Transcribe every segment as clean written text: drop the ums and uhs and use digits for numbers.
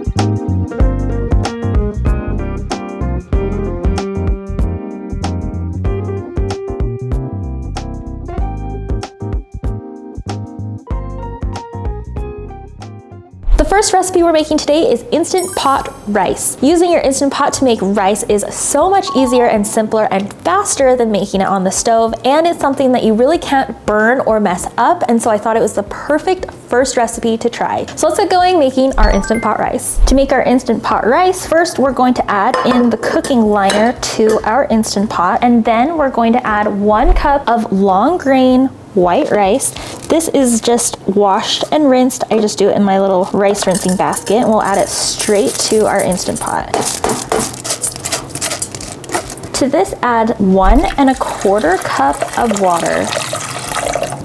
The first recipe we're making today is Instant Pot rice. Using your Instant Pot to make rice is so much easier and simpler and faster than making it on the stove, and it's something that you really can't burn or mess up, and so I thought it was the perfect first recipe to try. So let's get going making our Instant Pot rice. To make our Instant Pot rice, first we're going to add in the cooking liner to our Instant Pot, and then we're going to add 1 cup of long grain white rice. This is just washed and rinsed. I just do it in my little rice rinsing basket, and we'll add it straight to our Instant Pot. To this, add 1 1/4 cup of water.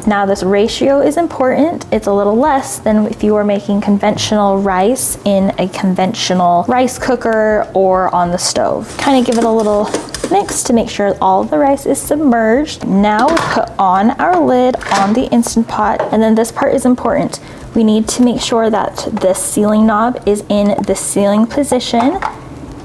Now this ratio is important. It's a little less than if you were making conventional rice in a conventional rice cooker or on the stove. Kind of give it a little mix to make sure all of the rice is submerged. Now we put on our lid on the Instant Pot, and then this part is important. We need to make sure that this sealing knob is in the sealing position.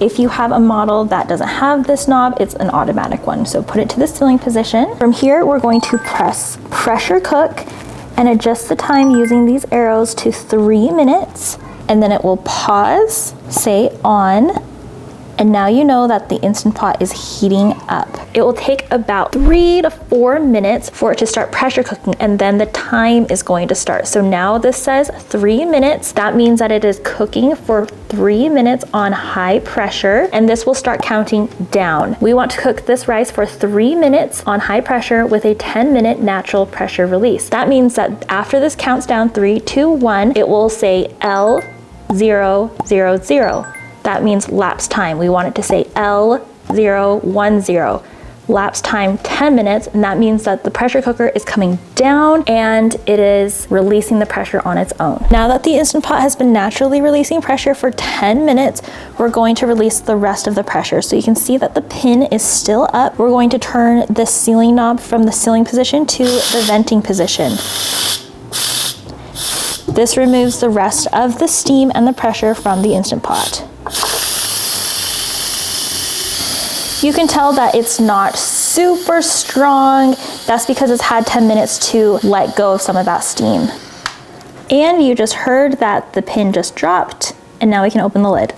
If you have a model that doesn't have this knob, it's an automatic one. So put it to the sealing position. From here, we're going to press pressure cook and adjust the time using these arrows to 3 minutes. And then it will pause, say on, and now you know that the Instant Pot is heating up. It will take about 3 to 4 minutes for it to start pressure cooking, and then the time is going to start. So now this says 3 minutes. That means that it is cooking for 3 minutes on high pressure, and this will start counting down. We want to cook this rice for 3 minutes on high pressure with a 10-minute natural pressure release. That means that after this counts down 3, 2, 1, it will say L000. That means lapse time. We want it to say L010. Lapse time 10 minutes, and that means that the pressure cooker is coming down and it is releasing the pressure on its own. Now that the Instant Pot has been naturally releasing pressure for 10 minutes, we're going to release the rest of the pressure. So you can see that the pin is still up. We're going to turn the sealing knob from the sealing position to the venting position. This removes the rest of the steam and the pressure from the Instant Pot. You can tell that it's not super strong. That's because it's had 10 minutes to let go of some of that steam. And you just heard that the pin just dropped, and now we can open the lid.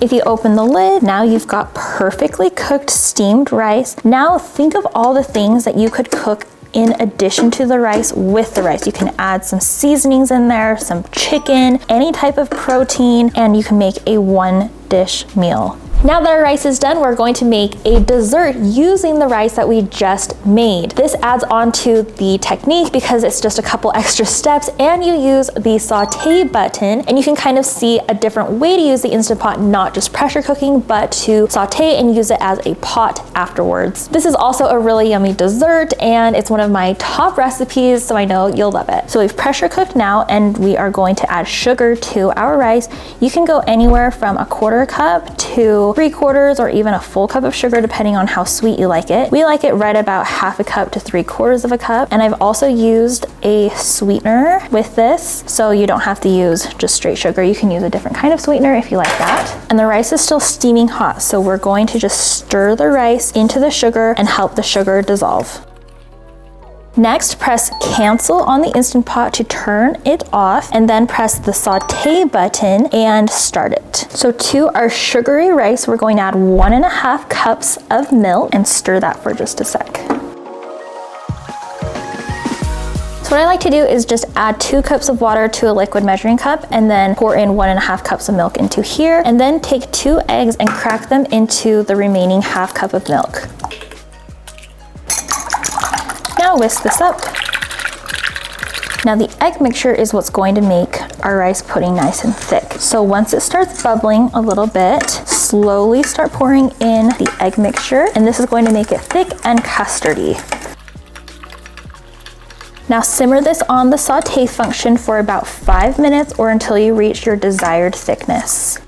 If you open the lid, now you've got perfectly cooked steamed rice. Now think of all the things that you could cook in addition to the rice with the rice. You can add some seasonings in there, some chicken, any type of protein, and you can make a 1-dish meal. Now that our rice is done, we're going to make a dessert using the rice that we just made. This adds on to the technique because it's just a couple extra steps, and you use the saute button, and you can kind of see a different way to use the Instant Pot, not just pressure cooking, but to saute and use it as a pot afterwards. This is also a really yummy dessert, and it's one of my top recipes, so I know you'll love it. So we've pressure cooked now, and we are going to add sugar to our rice. You can go anywhere from 1/4 cup to 3/4 or even a full cup of sugar, depending on how sweet you like it. We like it right about 1/2 cup to 3/4 cup. And I've also used a sweetener with this, so you don't have to use just straight sugar. You can use a different kind of sweetener if you like that. And the rice is still steaming hot, so we're going to just stir the rice into the sugar and help the sugar dissolve. Next, press cancel on the Instant Pot to turn it off, and then press the saute button and start it. So to our sugary rice, we're going to add 1.5 cups of milk and stir that for just a sec. So what I like to do is just add 2 cups of water to a liquid measuring cup, and then pour in 1.5 cups of milk into here, and then take 2 eggs and crack them into the remaining 1/2 cup of milk. Now whisk this up. Now the egg mixture is what's going to make our rice pudding nice and thick. So once it starts bubbling a little bit, slowly start pouring in the egg mixture, and this is going to make it thick and custardy. Now simmer this on the saute function for about 5 minutes or until you reach your desired thickness.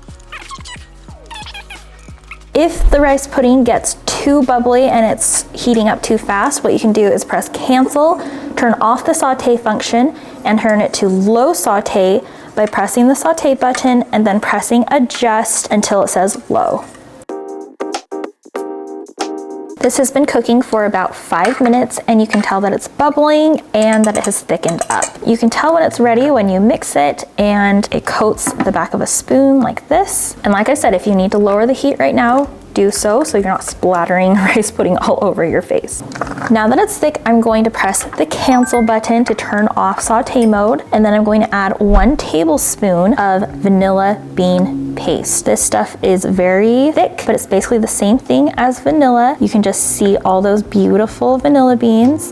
If the rice pudding gets too bubbly and it's heating up too fast, what you can do is press cancel, turn off the saute function, and turn it to low saute, by pressing the saute button and then pressing adjust until it says low. This has been cooking for about 5 minutes and you can tell that it's bubbling and that it has thickened up. You can tell when it's ready when you mix it and it coats the back of a spoon like this. And like I said, if you need to lower the heat right now, do so you're not splattering rice pudding all over your face. Now that it's thick, I'm going to press the cancel button to turn off saute mode, and then I'm going to add 1 tablespoon of vanilla bean paste. This stuff is very thick, but it's basically the same thing as vanilla. You can just see all those beautiful vanilla beans.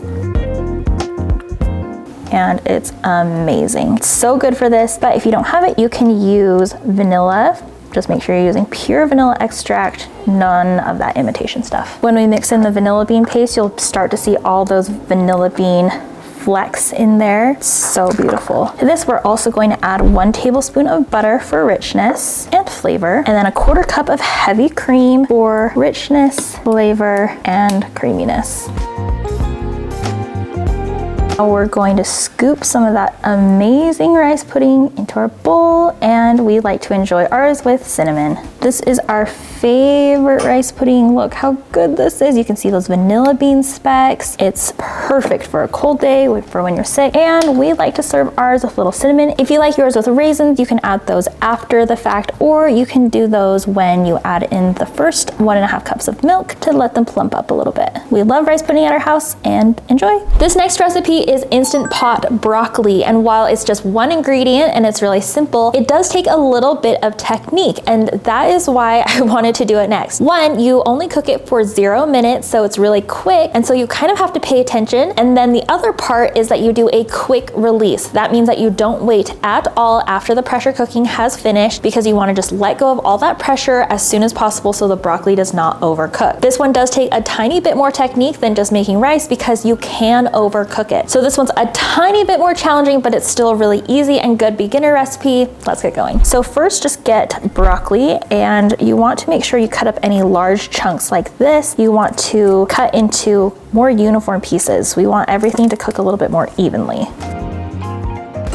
And it's amazing. It's so good for this, but if you don't have it, you can use vanilla. Just make sure you're using pure vanilla extract, none of that imitation stuff. When we mix in the vanilla bean paste, you'll start to see all those vanilla bean flecks in there. It's so beautiful. To this, we're also going to add 1 tablespoon of butter for richness and flavor, and then a 1/4 cup of heavy cream for richness, flavor, and creaminess. Now we're going to scoop some of that amazing rice pudding into our bowl, and we like to enjoy ours with cinnamon. This is our favorite rice pudding. Look how good this is. You can see those vanilla bean specks. It's perfect for a cold day, for when you're sick, and we like to serve ours with a little cinnamon. If you like yours with raisins, you can add those after the fact, or you can do those when you add in the first 1.5 cups of milk to let them plump up a little bit. We love rice pudding at our house, and enjoy. This next recipe is Instant Pot broccoli, and while it's just 1 ingredient and it's really simple, it does take a little bit of technique, and that is why I wanted to do it next. 1, you only cook it for 0 minutes, so it's really quick, and so you kind of have to pay attention. And then the other part is that you do a quick release. That means that you don't wait at all after the pressure cooking has finished, because you want to just let go of all that pressure as soon as possible so the broccoli does not overcook. This one does take a tiny bit more technique than just making rice, because you can overcook it. So this one's a tiny bit more challenging, but it's still a really easy and good beginner recipe. Let's get going. So first, just get broccoli, and you want to make sure you cut up any large chunks like this. You want to cut into more uniform pieces. We want everything to cook a little bit more evenly.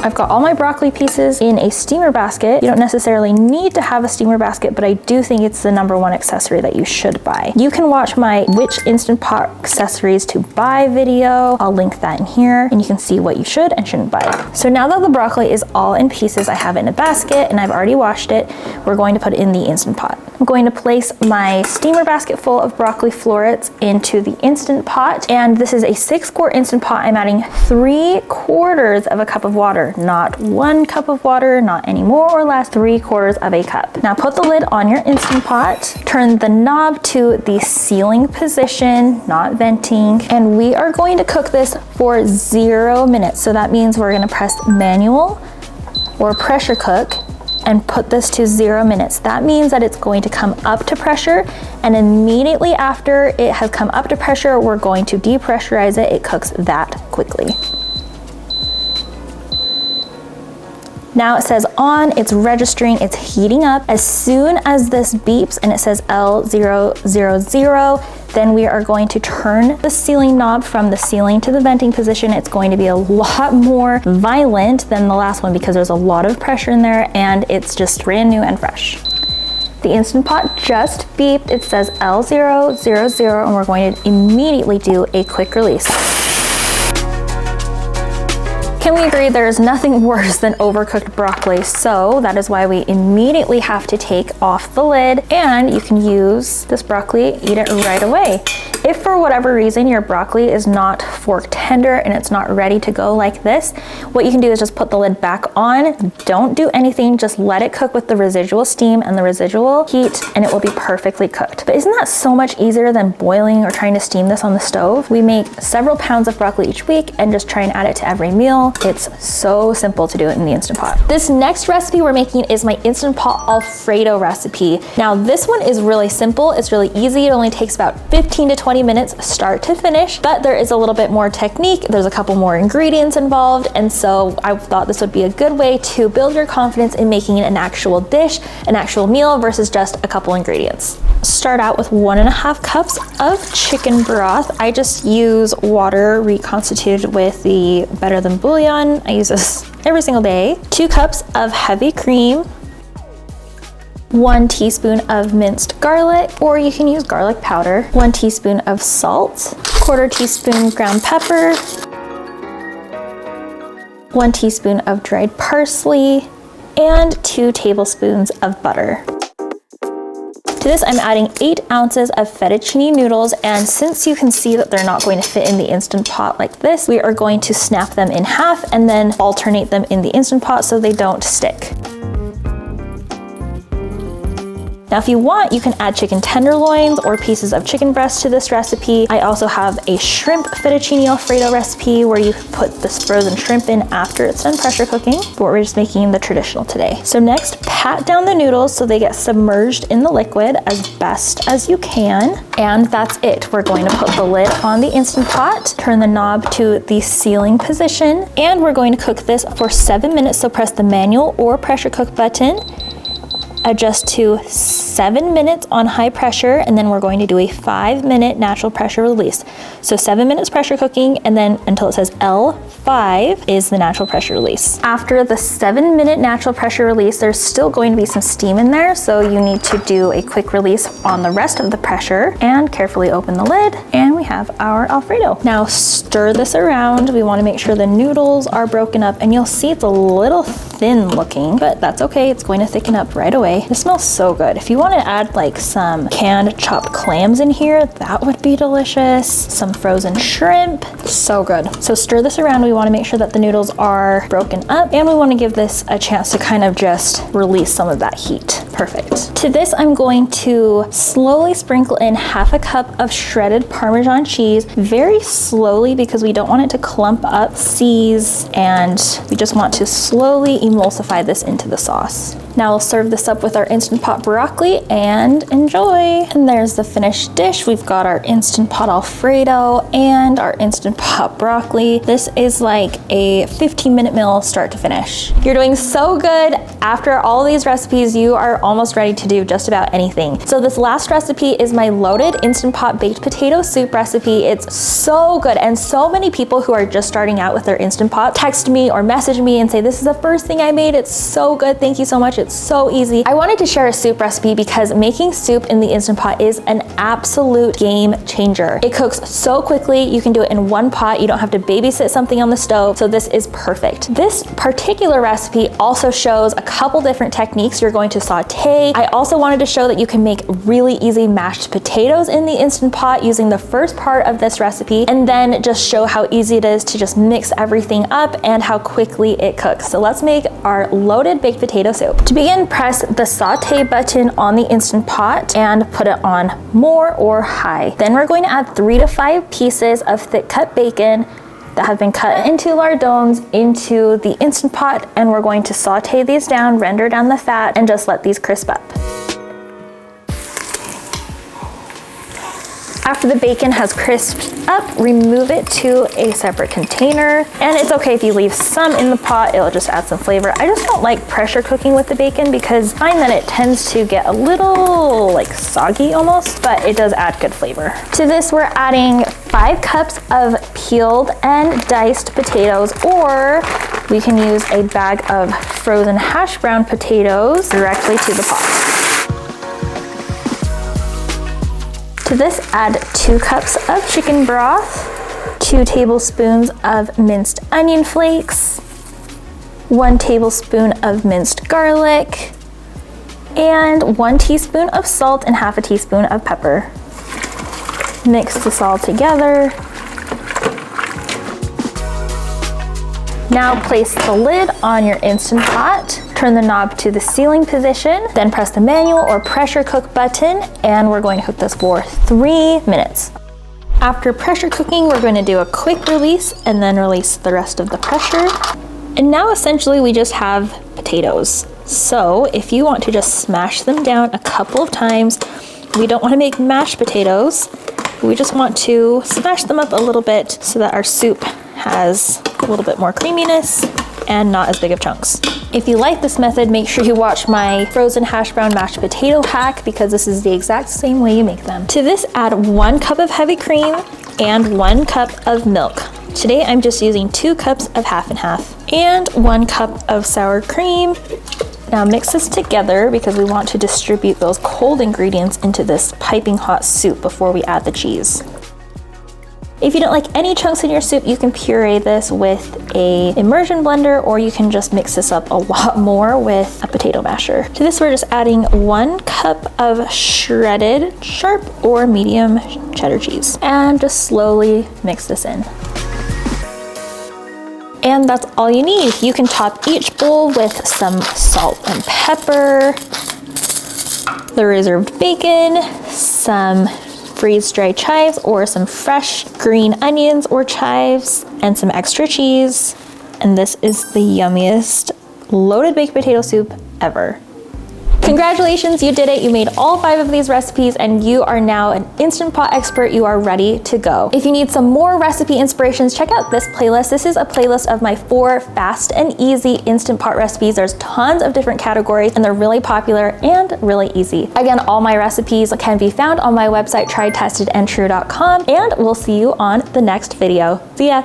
I've got all my broccoli pieces in a steamer basket. You don't necessarily need to have a steamer basket, but I do think it's the #1 accessory that you should buy. You can watch my which Instant Pot accessories to buy video. I'll link that in here, and you can see what you should and shouldn't buy. So now that the broccoli is all in pieces, I have it in a basket and I've already washed it. We're going to put it in the Instant Pot. I'm going to place my steamer basket full of broccoli florets into the Instant Pot, and this is a 6-quart Instant Pot. I'm adding 3/4 of a cup of water. Not 1 cup of water, not any more or less, 3/4 of a cup. Now put the lid on your Instant Pot, turn the knob to the sealing position, not venting, and we are going to cook this for 0 minutes. So that means we're gonna press manual or pressure cook and put this to 0 minutes. That means that it's going to come up to pressure, and immediately after it has come up to pressure, we're going to depressurize it. It cooks that quickly. Now it says on, it's registering, it's heating up. As soon as this beeps and it says L000, then we are going to turn the sealing knob from the sealing to the venting position. It's going to be a lot more violent than the last one because there's a lot of pressure in there, and it's just brand new and fresh. The Instant Pot just beeped. It says L000, and we're going to immediately do a quick release. Can we agree there is nothing worse than overcooked broccoli? So that is why we immediately have to take off the lid, and you can use this broccoli, eat it right away. If for whatever reason your broccoli is not fork tender and it's not ready to go like this, what you can do is just put the lid back on. Don't do anything, just let it cook with the residual steam and the residual heat, and it will be perfectly cooked. But isn't that so much easier than boiling or trying to steam this on the stove? We make several pounds of broccoli each week and just try and add it to every meal. It's so simple to do it in the Instant Pot. This next recipe we're making is my Instant Pot Alfredo recipe. Now this one is really simple, it's really easy. It only takes about 15 to 20 20 minutes start to finish, but there is a little bit more technique. There's a couple more ingredients involved, and so I thought this would be a good way to build your confidence in making an actual dish, an actual meal versus just a couple ingredients. Start out with 1.5 cups of chicken broth. I just use water reconstituted with the Better Than bouillon. I use this every single day. 2 cups of heavy cream, 1 teaspoon of minced garlic, or you can use garlic powder, 1 teaspoon of salt, 1/4 teaspoon ground pepper, 1 teaspoon of dried parsley, and 2 tablespoons of butter. To this, I'm adding 8 ounces of fettuccine noodles, and since you can see that they're not going to fit in the Instant Pot like this, we are going to snap them in half and then alternate them in the Instant Pot so they don't stick. Now, if you want, you can add chicken tenderloins or pieces of chicken breast to this recipe. I also have a shrimp fettuccine Alfredo recipe where you put this frozen shrimp in after it's done pressure cooking, but we're just making the traditional today. So next, pat down the noodles so they get submerged in the liquid as best as you can. And that's it. We're going to put the lid on the Instant Pot, turn the knob to the sealing position, and we're going to cook this for 7 minutes. So press the manual or pressure cook button, adjust to 7 minutes on high pressure, and then we're going to do a 5-minute natural pressure release. So 7 minutes pressure cooking, and then until it says L5 is the natural pressure release. After the 7-minute natural pressure release, there's still going to be some steam in there, so you need to do a quick release on the rest of the pressure and carefully open the lid, and we have our Alfredo. Now stir this around. We want to make sure the noodles are broken up, and you'll see it's a little thin looking, but that's okay. It's going to thicken up right away. It smells so good. If you want to add like some canned chopped clams in here, that would be delicious. Some frozen shrimp, so good. So stir this around. We want to make sure that the noodles are broken up, and we want to give this a chance to kind of just release some of that heat. Perfect. To this, I'm going to slowly sprinkle in 1/2 cup of shredded Parmesan cheese, very slowly because we don't want it to clump up, seize, and we just want to slowly emulsify this into the sauce. Now we'll serve this up with our Instant Pot broccoli and enjoy. And there's the finished dish. We've got our Instant Pot Alfredo and our Instant Pot broccoli. This is like a 15-minute meal start to finish. You're doing so good. After all these recipes, you are almost ready to do just about anything. So this last recipe is my loaded Instant Pot baked potato soup recipe. It's so good, and so many people who are just starting out with their Instant Pot text me or message me and say, this is the first thing I made. It's so good. Thank you so much. It's so easy. I wanted to share a soup recipe because making soup in the Instant Pot is an absolute game changer. It cooks so quickly. You can do it in one pot. You don't have to babysit something on the stove. So this is perfect. This particular recipe also shows a couple different techniques. You're going to saute. I also wanted to show that you can make really easy mashed potatoes in the Instant Pot using the first part of this recipe, and then just show how easy it is to just mix everything up and how quickly it cooks. So let's make our loaded baked potato soup. To begin, press the saute button on the Instant Pot and put it on more or high. Then we're going to add 3 to 5 pieces of thick cut bacon that have been cut into lardons into the Instant Pot, and we're going to saute these down, render down the fat, and just let these crisp up. After the bacon has crisped up, remove it to a separate container. And it's okay if you leave some in the pot, it'll just add some flavor. I just don't like pressure cooking with the bacon because I find that it tends to get a little like soggy almost, but it does add good flavor. To this, we're adding 5 cups of peeled and diced potatoes, or we can use a bag of frozen hash brown potatoes directly to the pot. To this, add 2 cups of chicken broth, 2 tablespoons of minced onion flakes, 1 tablespoon of minced garlic, and 1 teaspoon of salt and 1/2 teaspoon of pepper. Mix this all together. Now place the lid on your Instant Pot. Turn the knob to the sealing position, then press the manual or pressure cook button, and we're going to cook this for 3 minutes. After pressure cooking, we're going to do a quick release and then release the rest of the pressure. And now essentially we just have potatoes. So if you want to just smash them down a couple of times, we don't want to make mashed potatoes. We just want to smash them up a little bit so that our soup has a little bit more creaminess and not as big of chunks. If you like this method, make sure you watch my frozen hash brown mashed potato hack because this is the exact same way you make them. To this, add 1 cup of heavy cream and 1 cup of milk. Today, I'm just using 2 cups of half and half and 1 cup of sour cream. Now mix this together because we want to distribute those cold ingredients into this piping hot soup before we add the cheese. If you don't like any chunks in your soup, you can puree this with a immersion blender, or you can just mix this up a lot more with a potato masher. To this, we're just adding 1 cup of shredded sharp or medium cheddar cheese and just slowly mix this in. And that's all you need. You can top each bowl with some salt and pepper, the reserved bacon, some freeze-dried chives or some fresh green onions or chives, and some extra cheese. And this is the yummiest loaded baked potato soup ever. Congratulations, you did it. You made all 5 of these recipes and you are now an Instant Pot expert. You are ready to go. If you need some more recipe inspirations, check out this playlist. This is a playlist of my 4 fast and easy Instant Pot recipes. There's tons of different categories and they're really popular and really easy. Again, all my recipes can be found on my website, triedtestedandtrue.com, and we'll see you on the next video. See ya.